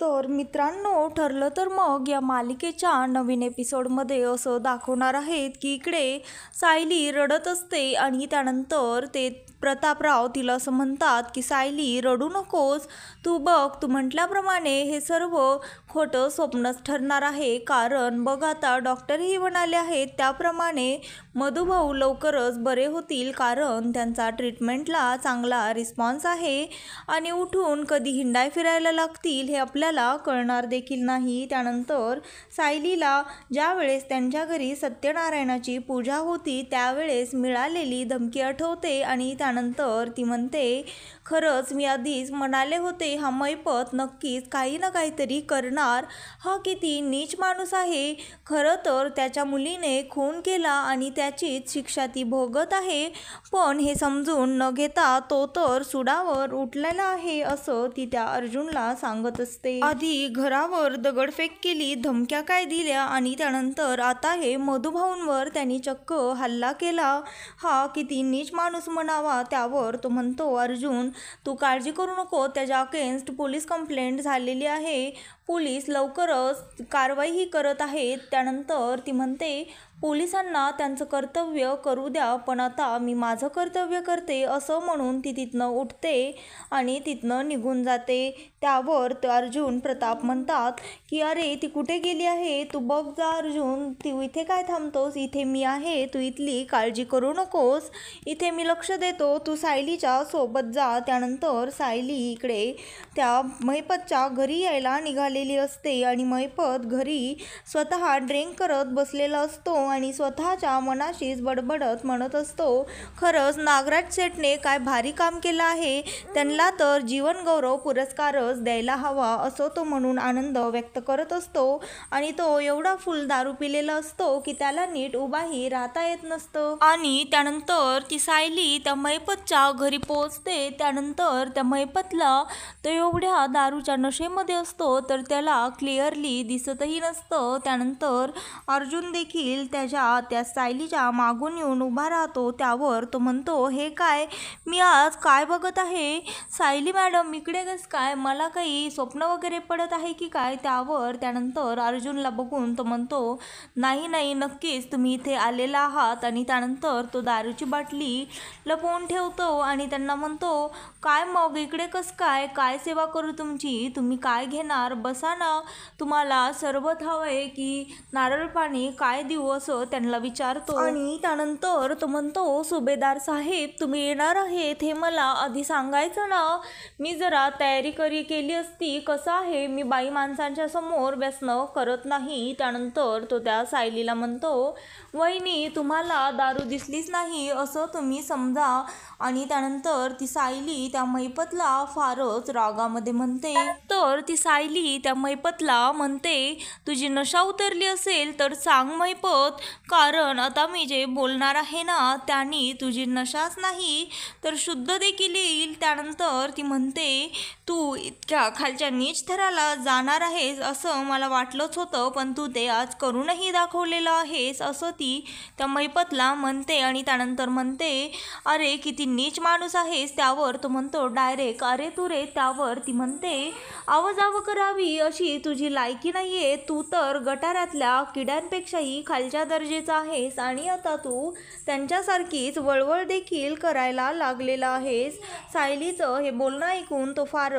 तर मित्रांनो, ठरलं तर मग या मालिकेच्या नवीन एपिसोडमध्ये असं दाखवणार आहेत की इकडे सायली रडत असते आणि त्यानंतर ते प्रतापराव तिला असं म्हणतात की सायली रडू नकोस, तू बघ तू म्हटल्याप्रमाणे हे सर्व खोटं स्वप्नच ठरणार आहे. कारण बघ आता डॉक्टरही म्हणाले आहेत त्याप्रमाणे मधुभाऊ लवकरच बरे होतील, कारण त्यांचा ट्रीटमेंटला चांगला रिस्पॉन्स आहे आणि उठून कधी हिंडाय फिरायला लागतील हे आपल्याला कळणार देखील नाही. त्यानंतर सायलीला ज्यावेळेस त्यांच्या घरी सत्यनारायणाची पूजा होती त्यावेळेस मिळालेली धमकी आठवते आणि त्यानंतर ती म्हणते, खरंच मी आधीच म्हणाले होते हा मैपत नक्कीच काही ना काहीतरी करणार. हा किती नीच माणूस आहे. खरं तर त्याच्या मुलीने खून केला आणि त्याचीच शिक्षा ती भोगत आहे, पण हे समजून न घेता तो तर सुडावर उठलेला आहे असं ती त्या अर्जुनला सांगत असते. आधी घरावर दगडफेक केली, धमक्या काय दिल्या आणि त्यानंतर आता हे मधुभाऊंवर त्यांनी चक्क हल्ला केला. हा किती नीच माणूस म्हणावा. त्यावर तो म्हणतो, अर्जुन तू काळजी करू नको, त्याच्या अगेन्स्ट पोलीस कंप्लेंट झालेली आहे, पोलीस लवकरच कारवाईही करत आहेत. त्यानंतर ती म्हणते, पोलिसांना त्यांचं कर्तव्य करू द्या, पण आता मी माझं कर्तव्य करते असं म्हणून ती तिथनं उठते आणि तिथनं निघून जाते. त्यावर अर्जुन प्रताप म्हणतात की अरे ती कुठे गेली आहे, तू बघ जा अर्जुन, तू इथे काय थांबतोस, इथे मी आहे, तू इथली काळजी करू नकोस, इथे मी लक्ष देतो, तू सायलीच्या सोबत जा. त्यानंतर सायली इकडे त्या महिपतच्या घरी यायला निघालेली असते आणि महिपत घरी स्वतः ड्रिंक करत बसलेला असतो आणि स्वतःच्या मनाशीच बडबडत म्हणत असतो, खरंच नागराज सेठने काय भारी काम केलं आहे, त्यांना तर जीवनगौरव पुरस्कारच द्यायला हवा असं तो म्हणून आनंद व्यक्त करत असतो आणि तो एवढा फुल दारू पिलेला असतो की त्याला नीट उभाही राहता येत नसतं. आणि त्यानंतर ती सायली त्या महिपतच्या घरी पोहोचते. त्यानंतर त्या महिपतला तो एवढ्या दारूच्या नशेमध्ये असतो तर त्याला क्लिअरली दिसतही नसतं. त्यानंतर अर्जुन देखील त्या सायलीच्या मागून येऊन उभा राहतो. त्यावर तो म्हणतो, हे काय, मी आज काय बघत आहे, सायली मॅडम इकडे कसं काय, मला काही स्वप्न वगैरे पडत आहे की काय. त्यानंतर अर्जुनला बघून तो म्हणतो, नाही नाही नक्कीच तुम्ही इथे आलेला आहात. आणि त्यानंतर तो दारूची बाटली लपवून ठेवतो आणि त्यांना म्हणतो, काय मग इकडे कसं काय, काय सेवा करू तुमची, तुम्ही काय घेणार, बसा ना, तुम्हाला सरबत हवंय की नारळ पाणी काय देऊ असं त्यांना विचारतो. आणि त्यानंतर तो म्हणतो, सुभेदार साहेब तुम्ही येणार आहेत हे मला आधी सांगायचं ना, मी जरा तयारी केली असती, कसं आहे मी बाई माणसांच्या समोर व्यसन करत नाही. त्यानंतर तो त्या सायलीला म्हणतो, वहिनी तुम्हाला दारू दिसलीच नाही असं तुम्ही समजा. आणि त्यानंतर ती सायली त्या महिपतला फारच रागामध्ये म्हणते. तर ती सायली त्या महिपतला म्हणते, तुझी नशा उतरली असेल तर सांग महिपत, कारण आता मी जे बोलणार आहे ना त्याने तुझी नशाच नाही तर शुद्ध देखील येईल. त्यानंतर ती म्हणते, तू इतक्या खालच्या नीच थराला जाणार आहेस असं मला वाटलंच होतं, पण तू ते आज करूनही दाखवलेलं आहेस असं ती त्या महिपतला म्हणते. आणि त्यानंतर म्हणते, अरे किती नीच माणूस आहेस. त्यावर तो म्हणतो डायरेक्ट अरे तू रे. त्यावर ती म्हणते, आवाजावं करावी अशी तुझी लायकी नाहीये, तू तर गटारातल्या किड्यांपेक्षाही खालच्या दर्जाचा आहेस आणि आता तू त्यांच्यासारखीच वळवळ देखील करायला लागलेला आहेस. सायलीचं हे बोलणं ऐकून तो फारच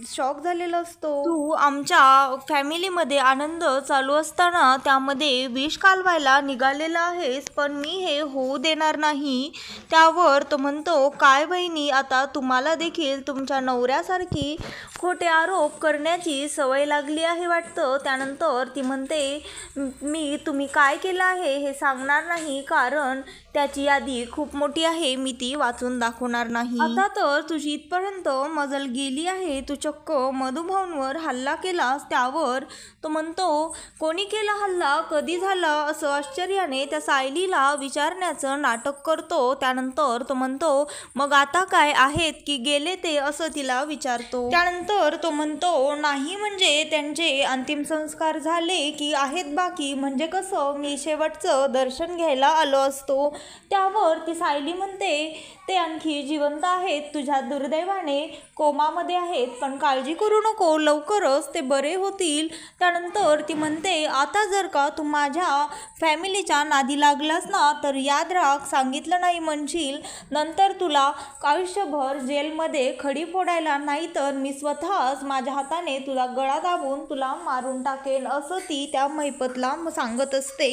शॉक झालेला असतो. तू आमच्या फॅमिलीमध्ये आनंद चालू असताना त्यामध्ये विष कालवायला निघालेला आहेस, पण मी हे होऊ देणार नाही. त्यावर तो म्हणतो, काय बहिणी आता तुम्हाला देखील तुमच्या नवऱ्यासारखी खोटे आरोप करण्याची सवय लागली आहे वाटतं. त्यानंतर ती म्हणते, मी तुम्ही काय केलं आहे हे सांगणार नाही, कारण त्याची यादी खूप मोठी आहे, मी ती वाचून दाखवणार नाही. आता तर तुझी इथपर्यंत मजल गेली आहे, तू चक्क मधुभाऊंवर हल्ला केलास. त्यावर तो म्हणतो, कोणी केला हल्ला, कधी झाला असं आश्चर्याने त्या सायलीला विचारण्याचं नाटक करतो. त्यानंतर तो म्हणतो, मग आता काय आहेत की गेले ते असं तिला विचारतो. त्यानंतर तो म्हणतो, नाही म्हणजे त्यांचे अंतिम संस्कार झाले की आहेत बाकी, म्हणजे कसं मी शेवटचं दर्शन घ्यायला आलो असतो. त्यावर ती सायली म्हणते, ते आणखी जिवंत आहेत, तुझ्या दुर्दैवाने कोमामध्ये आहेत, पण काळजी करू नको, लवकरच ते बरे होतील. त्यानंतर ती म्हणते, आता जर का तू माझ्या फॅमिलीच्या नादी लागलास ना तर याद राख, सांगितलं नाही म्हणशील नंतर तुला आयुष्यभर जेलमध्ये खडी फोडायला, नाही तर मी स्वतःच माझ्या हाताने तुला गळा दाबून तुला मारून टाकेन, असं ती त्या महिपतला सांगत असते.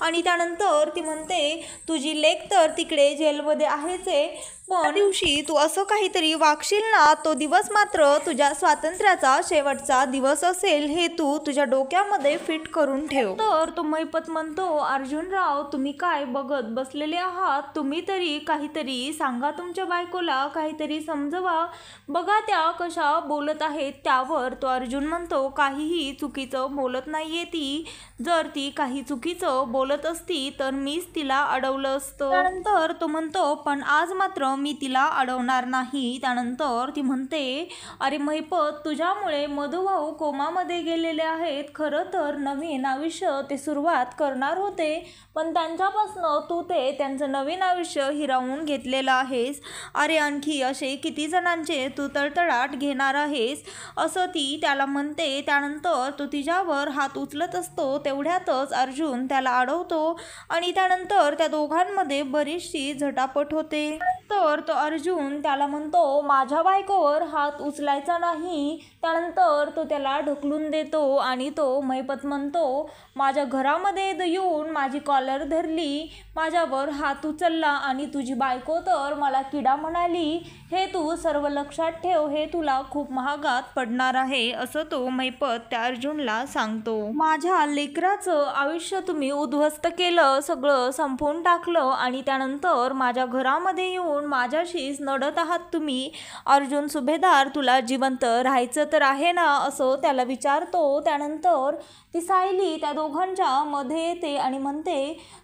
आणि त्यानंतर ती म्हणते, तुझी लेक तर तिकडे जेलमध्ये आहेच आहे, पण दिवशी तू असं काहीतरी वागशील ना तो दिवस मात्र तुझ्या स्वातंत्र्याचा शेवटचा दिवस असेल, हे तू तुझ्या डोक्यामध्ये फिट करून ठेव. तर तो महिपत म्हणतो, अर्जुनराव तुम्ही काय बघत बसलेले आहात, तुम्ही तरी काहीतरी सांगा, तुमच्या बायकोला काहीतरी समजवा, बघा त्या कशा बोलत आहेत. त्यावर तो अर्जुन म्हणतो, काहीही चुकीचं बोलत नाहीये ती, जर ती काही चुकीचं बोलत असती तर मीच तिला अडवलं असतं. त्यानंतर तो म्हणतो, पण आज मात्र मी तिला अडवणार नाही. त्यानंतर ती म्हणते, अरे महिपत तुझ्यामुळे मधुभाऊ कोमामध्ये गेलेले आहेत, खरं तर नवीन आयुष्य ते सुरुवात करणार होते, पण त्यांच्यापासनं तू ते त्यांचं नवीन आयुष्य हिरावून घेतलेलं आहेस. अरे आणखी असे किती जणांचे तू तळतळाट घेणार आहेस, असं ती त्याला म्हणते. त्यानंतर तो तिच्यावर हात उचलत असतो, तेवढ्यातच अर्जुन त्याला अडवतो आणि त्यानंतर त्या दोघांमध्ये बरीचशी झटापट होते. तर तो अर्जुन त्याला म्हणतो, माझ्या बायकोवर हात उचलायचा नाही. त्यानंतर तो त्याला ढकलून देतो आणि तो महिपत म्हणतो, माझ्या घरामध्ये येऊन माझी कॉलर धरली, माझ्यावर हात उचलला आणि तुझी बायको तर मला किडा म्हणाली, हे तू सर्व लक्षात ठेव, हे तुला खूप महागात पडणार आहे, असं तो महिपत त्या अर्जुनला सांगतो. माझ्या लेकराचं आयुष्य तुम्ही उद्ध्वस्त केलं, सगळं संपवून टाकलं आणि त्यानंतर माझ्या घरामध्ये येऊन माझ्याशीच नडत आहात तुम्ही. अर्जुन सुभेदार तुला जिवंत राहायचं तर आहे ना, असं त्याला विचारतो. त्यानंतर ती सायली त्या दोघांच्या मध्ये येते आणि म्हणते,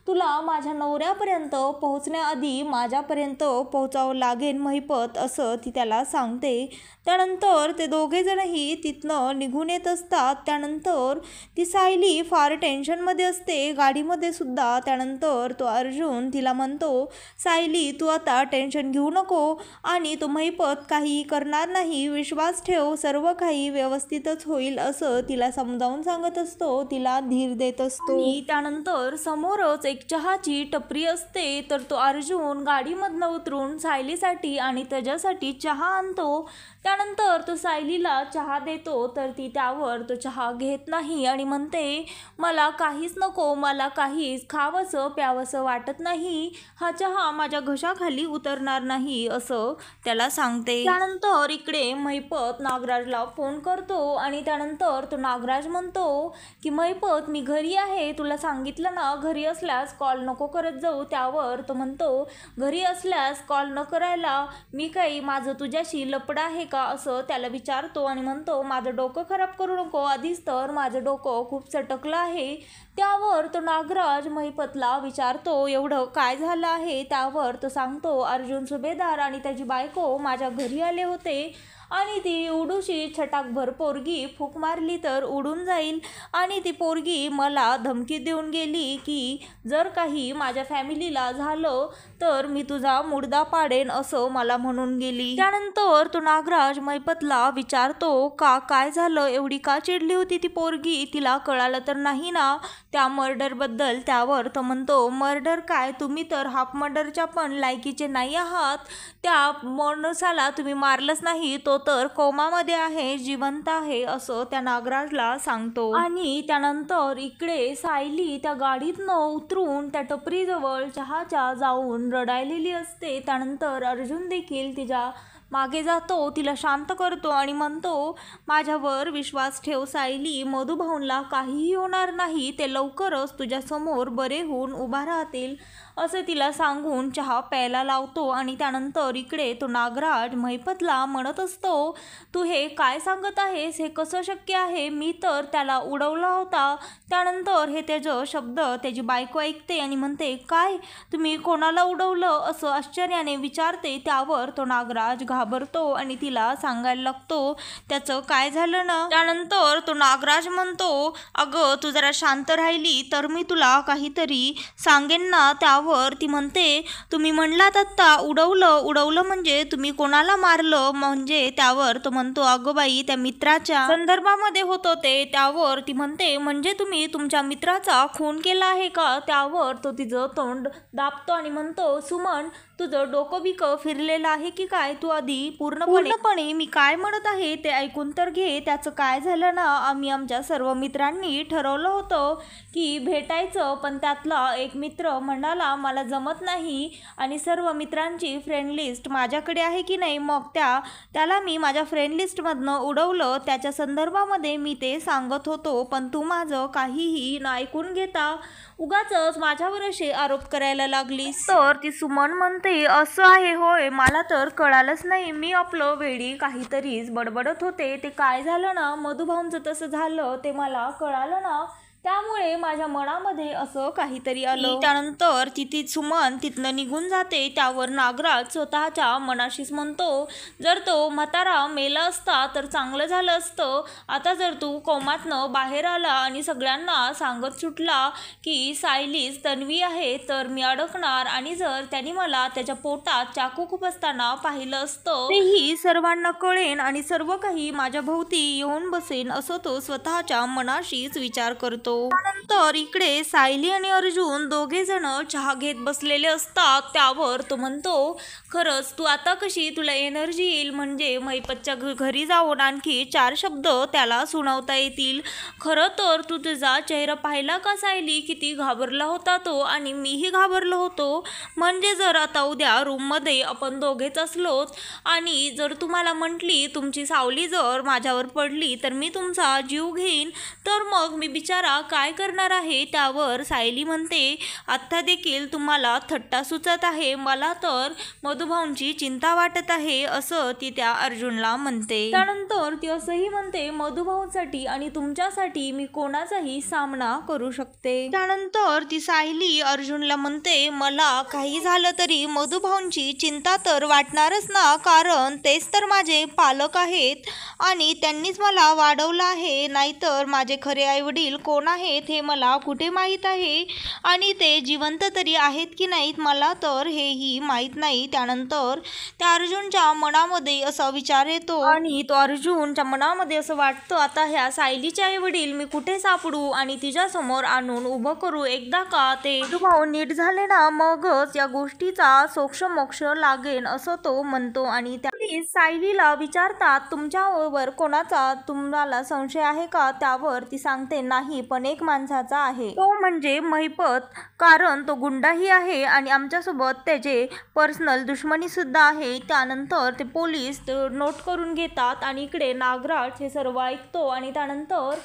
तुला माझ्या नवऱ्यापर्यंत पोहोचण्याआधी माझ्यापर्यंत पोहोचावं लागेल महिपत, असं ती त्याला सांगते. त्यानंतर ते दोघेजणही तिथनं निघून येत असतात. त्यानंतर ती सायली फार टेन्शनमध्ये असते, गाडीमध्ये सुद्धा. त्यानंतर तो अर्जुन तिला म्हणतो, सायली तू आता टेन्शन घेऊ नको आणि तो महिपत काही करणार नाही, विश्वास ठेव, सर्व काही व्यवस्थितच होईल, असं तिला समजावून सांगत असतो, तिला धीर देत असतो. त्यानंतर समोरच एक चहाची टपरी असते, तर तो अर्जुन गाडीमधनं उतरून सायलीसाठी आणि त्याच्यासाठी चहा आणतो. त्यानंतर तो सायलीला चहा देतो, तर ती त्यावर तो चहा घेत नाही आणि म्हणते, मला काहीच नको, मला काहीच खावंसं प्यावंसं वाटत नाही, हा चहा माझ्या घशाखाली उतरणार नाही, असं त्याला सांगते. त्यानंतर इकडे महिपत नागराजला फोन करतो आणि त्यानंतर तो नागराज म्हणतो की महिपत मी घरी आहे, तुला सांगितलं ना घरी असल्यास कॉल नको करत जाऊ. त्यावर तो म्हणतो, घरी असल्यास कॉल न करायला मी काही माझं तुझ्याशी लपड आहे का, असं त्याला विचारतो आणि म्हणतो, माझं डोकं खराब करू नको, आधीच तर माझं डोकं खूप चटकलं आहे. त्यावर तो नागराज महिपतला विचारतो, एवढं काय झालं आहे. त्यावर तो सांगतो, अर्जुन सुभेदार आणि त्याची बायको माझ्या घरी आले होते आणि ती एवढूशी छटाकभर पोरगी फूक मारली तर उडून जाईल आणि ती पोरगी मला धमकी देऊन गेली की जर काही माझ्या फॅमिलीला झालं तर मी तुझा मुर्दा पाडेन, असं मला म्हणून गेली. त्यानंतर तो नागराज महिपतला विचारतो, का काय झालं, एवढी का चिडली होती ती पोरगी, तिला कळालं तर नाही ना त्या मर्डरबद्दल. त्यावर तो म्हणतो, मर्डर काय, तुम्ही तर हाफ मर्डरच्या पण लायकीचे नाही आहात, त्या माणसाला तुम्ही मारलंच नाही, तो तर कोमामध्ये आहे, जिवंत आहे, असं त्या नागराजला सांगतो. आणि त्यानंतर इकडे सायली त्या गाडीतनं उतरून त्या टपरीजवळ चहाच्या जाऊन रडायलेली असते. त्यानंतर अर्जुन देखील तिच्या मागे जातो, तिला शांत करतो आणि म्हणतो, माझ्यावर विश्वास ठेव सायली, मधुभाऊंला काहीही होणार नाही, ते लवकरच तुझ्यासमोर बरे होऊन उभा राहतील, असं तिला सांगून चहा प्यायला लावतो. आणि त्यानंतर इकडे तो नागराज महिपतला म्हणत असतो, तू हे काय सांगत आहेस, हे कसं शक्य आहे, मी तर त्याला उडवला होता. त्यानंतर हे त्याचं शब्द त्याची बायको ऐकते आणि म्हणते, काय तुम्ही कोणाला उडवलं, असं आश्चर्याने विचारते. त्यावर तो नागराज घाबरतो घाबरतो आणि तिला सांगायला लागतो त्याचं काय झालं ना. त्यानंतर तो नागराज म्हणतो, अगं तू जरा शांत राहिली तर मी तुला काहीतरी सांगेन ना. त्यावर ती म्हणते, तुम्ही म्हणलात आत्ता उडवलं म्हणजे तुम्ही कोणाला मारलं म्हणजे. त्यावर तो म्हणतो, अगं बाई त्या मित्राच्या संदर्भामध्ये होतं ते. त्यावर ती म्हणते, म्हणजे तुम्ही तुमच्या मित्राचा खून केला आहे का. त्यावर तो तिचं तोंड दाबतो आणि म्हणतो, सुमन तुझं डोकं बिकं फिरलेलं आहे की काय. तू आधी पूर्णपणे मी काय म्हणत आहे ते ऐकून तर घे. त्याचं काय झालं ना, आम्ही आमच्या सर्व मित्रांनी ठरवलं होतं की भेटायचं, पण त्यातला एक मित्र म्हणाला मला जमत नाही आणि सर्व मित्रांची फ्रेंड लिस्ट माझ्याकडे आहे की नाही. मग त्याला मी माझ्या फ्रेंड लिस्टमधनं उडवलं. त्याच्या संदर्भामध्ये मी ते सांगत होतो, पण तू माझं काहीही न ऐकून घेता उगाचच माझ्यावर असे आरोप करायला लागलीस. तर ती सुमन म्हणते, असं आहे होय, मला तर कळालंच नाही. मी आपलं वेळी काहीतरीच बडबडत होते. ते काय झालं ना, मधुभाऊंचं तसं झालं ते मला कळालं ना, त्यामुळे माझ्या मनामध्ये असं काहीतरी आलं. त्यानंतर ती सुमन तिथनं निघून जाते. त्यावर नागराज स्वतःच्या मनाशीच म्हणतो, जर तो म्हातारा मेला असता तर चांगलं झालं असतं. आता जर तू कोमातनं बाहेर आला आणि सगळ्यांना सांगत सुटला की सायलीच तन्वी आहे तर मी अडकणार, आणि जर त्यांनी मला त्याच्या पोटात चाकू खुपसताना पाहिलं असतं तेही सर्वांना कळेन आणि सर्व काही माझ्या भोवती येऊन बसेन, असं तो स्वतःच्या मनाशीच विचार करतो. त्यानंतर इकडे सायली आणि अर्जुन दोघे जण चहा घेत बसलेले असतात. त्यावर तो म्हणतो, खरंच तू आता कशी तुला एनर्जी येईल म्हणजे महिपतच्या घरी जाऊन आणखी 4 शब्द त्याला सुनावता येतील. खरं तर तू तुझा चेहरा पाहिला का सायली, किती घाबरला होता तो आणि मीही घाबरलो होतो. म्हणजे जर आता उद्या रूममध्ये आपण दोघेच असलोत आणि जर तुम्हाला म्हटली तुमची सावली जर माझ्यावर पडली तर मी तुमचा जीव घेईन, तर मग मी बिचारा काय करणार आहे. त्यावर सायली म्हणते, आत्ता देखील तुम्हाला थट्टा सुचत आहे, मला तर मधुभाऊंची चिंता वाटत आहे, असं ती त्या अर्जुनला म्हणते. त्यानंतर ती असंही म्हणते, मधुभाऊंसाठी आणि तुमच्यासाठी मी कोणाचाही सामना करू शकते. त्यानंतर ती सायली अर्जुनला म्हणते, मला काही झालं तरी मधुभाऊंची चिंता तर वाटणारच ना, कारण तेच तर माझे पालक आहेत आणि त्यांनीच मला वाढवलं आहे. नाहीतर माझे खरे आईवडील कोण आहेत हे मला कुठे माहीत आहे आणि ते जिवंत तरी आहेत की नाहीत मला तर हेही माहीत नाही. त्यानंतर त्या अर्जुनच्या मनामध्ये असा विचार येतो आणि तो अर्जुनच्या मनामध्ये असं वाटतं, आता ह्या सायलीचे आईवडील मी कुठे सापडू आणि तिच्यासमोर आणून उभं करू. एकदा का ते मधुभाऊ नीट झाले ना, मगच या गोष्टीचा सोक्ष लागेन, असं तो म्हणतो. आणि त्या सायलीला विचारतात, तुमच्यावर कोणाचा तुम्हाला संशय आहे का. त्यावर ती सांगते, नाही पण एक माणसाचा आहे, तो म्हणजे महिपत, कारण तो गुंडाही आहे आणि आमच्यासोबत त्याचे पर्सनल दुश्मनी सुद्धा आहे. त्यानंतर ते पोलीस नोट करून घेतात आणि इकडे नागराज हे सर्व ऐकतो आणि त्यानंतर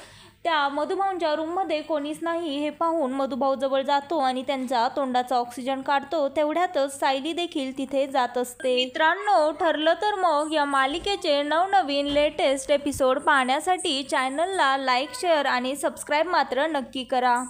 त्या मधुभाऊंच्या रूममध्ये कोणीच नाही हे पाहून मधुभाऊ जवळ जातो आणि त्यांचा तोंडाचा ऑक्सिजन काढतो. तेवढ्यातच सायली देखील तिथे जात असते. मित्रांनो, ठरलं तर मग या मालिकेचे नवनवीन लेटेस्ट एपिसोड पाहण्यासाठी चॅनलला लाईक, शेअर आणि सबस्क्राईब मात्र नक्की करा.